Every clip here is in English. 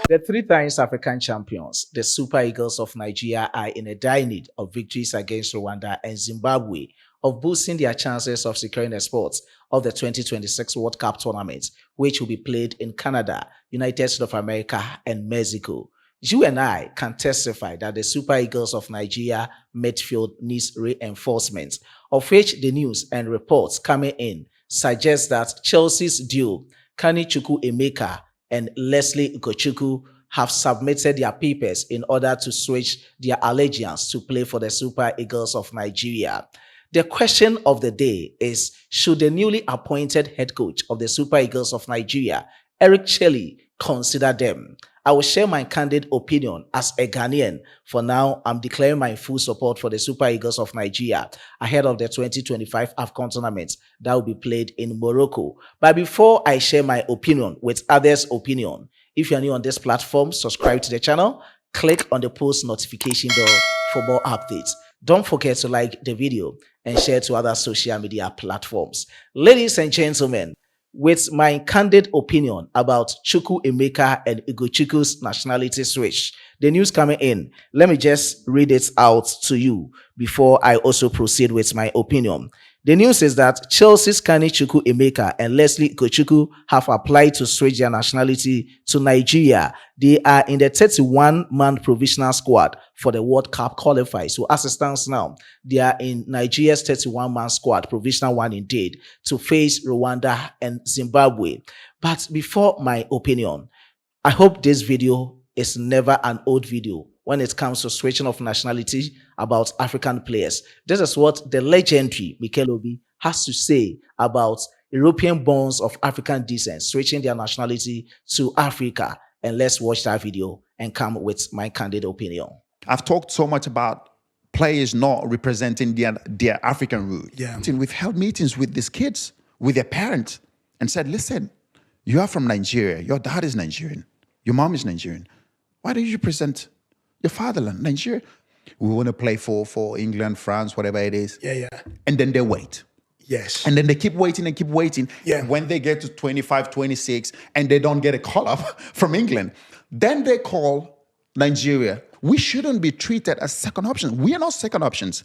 The three times African champions, the Super Eagles of Nigeria, are in a dire need of victories against Rwanda and Zimbabwe of boosting their chances of securing a spot of the 2026 World Cup tournament, which will be played in Canada, United States of America, and Mexico. You and I can testify that the Super Eagles of Nigeria midfield needs reinforcements, of which the news and reports coming in suggest that Chelsea's duo, Carney Chukwuemeka and Lesley Ugochukwu, have submitted their papers in order to switch their allegiance to play for the Super Eagles of Nigeria. The question of the day is, should the newly appointed head coach of the Super Eagles of Nigeria, Eric Chelle, consider them? I will share my candid opinion as a Ghanaian. For now, I'm declaring my full support for the Super Eagles of Nigeria ahead of the 2025 AFCON tournament that will be played in Morocco. But before I share my opinion with others' opinion, if you're new on this platform, subscribe to the channel, click on the post notification bell for more updates. Don't forget to like the video and share to other social media platforms. Ladies and gentlemen, with my candid opinion about Chukwuemeka and Ugochukwu's nationality switch, the news coming in, let me just read it out to you before I also proceed with my opinion. The news is that Chelsea's Carney Chukwuemeka and Lesley Ugochukwu have applied to switch their nationality to Nigeria. They are in the 31-man provisional squad for the World Cup qualifiers. So as it stands now, they are in Nigeria's 31-man squad, provisional one indeed, to face Rwanda and Zimbabwe. But before my opinion, I hope this video is never an old video when it comes to switching of nationality about African players. This is what the legendary Mikel Obi has to say about European borns of African descent switching their nationality to Africa. And let's watch that video and come with my candid opinion. I've talked so much about players not representing their African root. Yeah. We've held meetings with these kids, with their parents, and said, listen, you are from Nigeria. Your dad is Nigerian. Your mom is Nigerian. Why don't you present your fatherland, Nigeria? We want to play for England, France, whatever it is. Yeah. And then they wait. Yes. And then they keep waiting and keep waiting. Yeah. When they get to 25, 26, and they don't get a call up from England, then they call Nigeria. We shouldn't be treated as second options. We are not second options.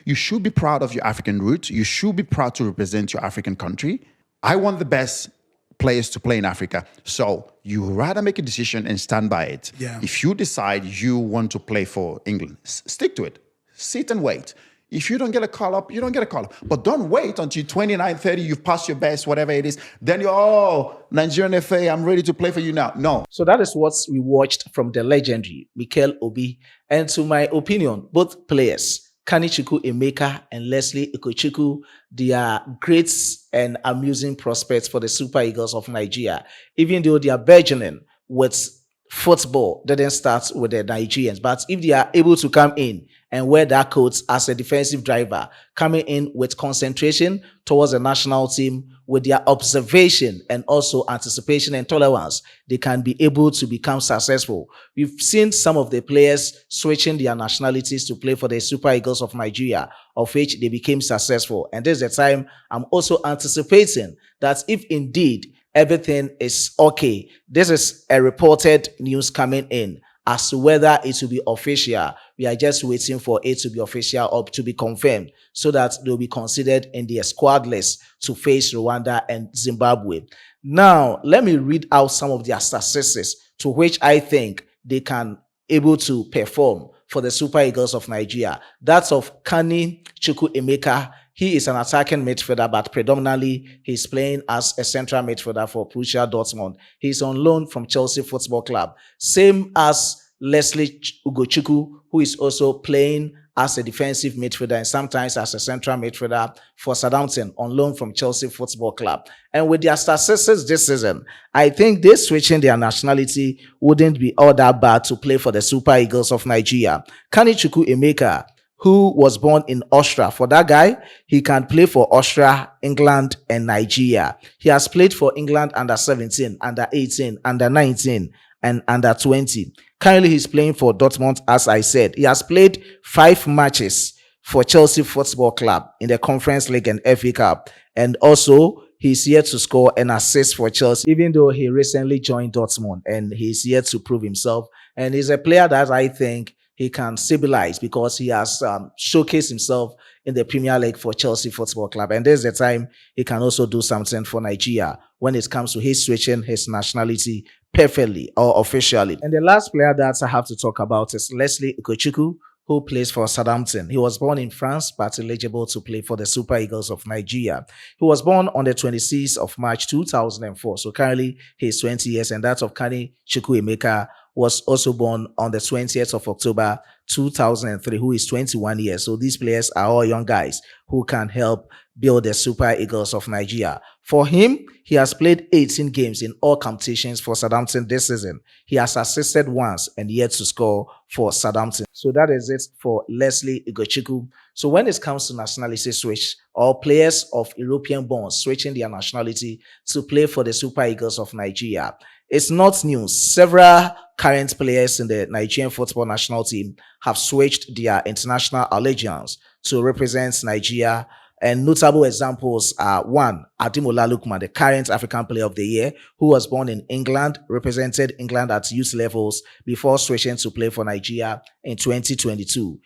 You should be proud of your African roots. You should be proud to represent your African country. I want the best players to play in Africa. So you rather make a decision and stand by it. Yeah. If you decide you want to play for England, stick to it. Sit and wait. If you don't get a call up, you don't get a call up. But don't wait until 29, 30, you've passed your best, whatever it is. Then you're, oh, Nigerian FA, I'm ready to play for you now. No. So that is what we watched from the legendary Mikel Obi. And to my opinion, both players, Carney Chukwuemeka and Lesley Ugochukwu, they are great and amusing prospects for the Super Eagles of Nigeria. Even though they are burgeoning with football, didn't start with the Nigerians. But if they are able to come in and wear that coat as a defensive driver, coming in with concentration towards the national team, with their observation and also anticipation and tolerance, they can be able to become successful. We've seen some of the players switching their nationalities to play for the Super Eagles of Nigeria, of which they became successful. And this is the time I'm also anticipating that if indeed everything is okay, this is a reported news coming in as to whether it will be official. We are just waiting for it to be official or to be confirmed so that they'll be considered in the squad list to face Rwanda and Zimbabwe. Now, let me read out some of their statistics to which I think they can able to perform for the Super Eagles of Nigeria. That's of Carney Chukwuemeka. He is an attacking midfielder, but predominantly he's playing as a central midfielder for Borussia Dortmund. He's on loan from Chelsea Football Club. Same as Lesley Ugochukwu, who is also playing as a defensive midfielder and sometimes as a central midfielder for Southampton, on loan from Chelsea Football Club. And with their statistics this season, I think they switching their nationality wouldn't be all that bad to play for the Super Eagles of Nigeria. Carney Chukwuemeka, who was born in Austria. For that guy, he can play for Austria, England, and Nigeria. He has played for England under 17, under 18, under 19, and under 20. Currently, he's playing for Dortmund, as I said. He has played 5 matches for Chelsea Football Club in the Conference League and FA Cup. And also, he's yet to score an assist for Chelsea, even though he recently joined Dortmund and he's yet to prove himself. And he's a player that I think he can stabilize because he has showcased himself in the Premier League for Chelsea Football Club. And there's the time he can also do something for Nigeria when it comes to his switching his nationality perfectly or officially. And the last player that I have to talk about is Lesley Ugochukwu, who plays for Southampton. He was born in France, but eligible to play for the Super Eagles of Nigeria. He was born on the 26th of March 2004. So currently he's 20 years, and that of Carney Chukwuemeka was also born on the 20th of October 2003, who is 21 years. So these players are all young guys who can help build the Super Eagles of Nigeria. For him, he has played 18 games in all competitions for Southampton this season. He has assisted once and yet to score for Southampton. So that is it for Lesley Ugochukwu. So when it comes to nationality switch, or players of European born switching their nationality to play for the Super Eagles of Nigeria, it's not new. Several current players in the Nigerian football national team have switched their international allegiance to represent Nigeria. And notable examples are one, Ademola Lookman, the current African Player of the Year, who was born in England, represented England at youth levels before switching to play for Nigeria in 2022.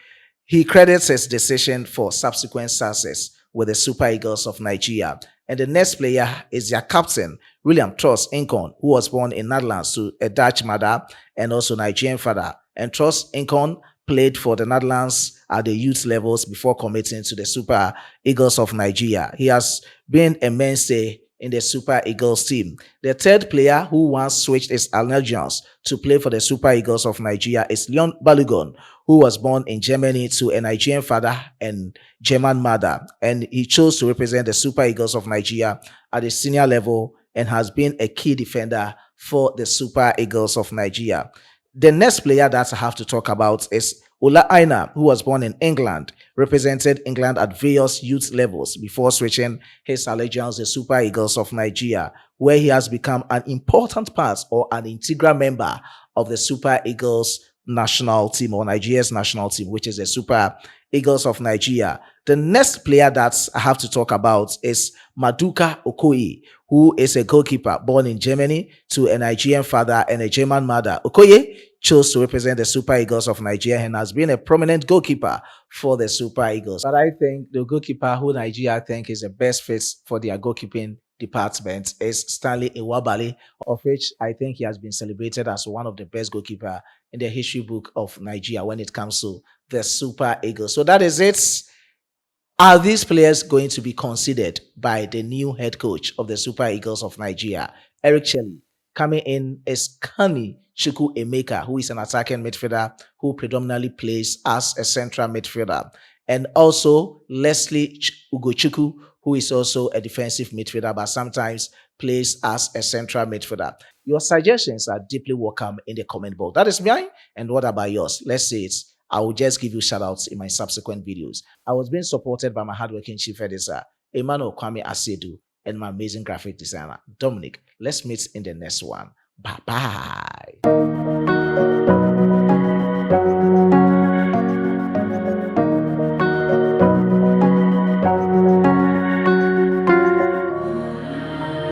He credits his decision for subsequent success with the Super Eagles of Nigeria. And the next player is their captain, William Tross Incon, who was born in Netherlands to a Dutch mother and also Nigerian father. And Tross Incon played for the Netherlands at the youth levels before committing to the Super Eagles of Nigeria. He has been a mainstay in the Super Eagles team. The third player who once switched his allegiance to play for the Super Eagles of Nigeria is Leon Balogun, who was born in Germany to a Nigerian father and German mother. And he chose to represent the Super Eagles of Nigeria at the senior level and has been a key defender for the Super Eagles of Nigeria. The next player that I have to talk about is Ola Aina, who was born in England, represented England at various youth levels before switching his allegiance to the Super Eagles of Nigeria, where he has become an important part or an integral member of the Super Eagles national team or Nigeria's national team, which is the Super Eagles of Nigeria. The next player that I have to talk about is Maduka Okoye, who is a goalkeeper born in Germany to a Nigerian father and a German mother. Okoye chose to represent the Super Eagles of Nigeria and has been a prominent goalkeeper for the Super Eagles. But I think the goalkeeper who Nigeria think is the best fit for their goalkeeping department is Stanley Iwabali, of which I think he has been celebrated as one of the best goalkeeper in the history book of Nigeria when it comes to the Super Eagles. So that is it. Are these players going to be considered by the new head coach of the Super Eagles of Nigeria, Eric Shelley? Coming in is Carney Chukwuemeka, who is an attacking midfielder who predominantly plays as a central midfielder, and also Lesley Ugochukwu, who is also a defensive midfielder but sometimes plays as a central midfielder. Your suggestions are deeply welcome in the comment box. That is mine. And what about yours? Let's say it. I will just give you shout outs in my subsequent videos. I was being supported by my hardworking chief editor, Emmanuel Kwame Asedu, and my amazing graphic designer, Dominic. Let's meet in the next one. Bye-bye.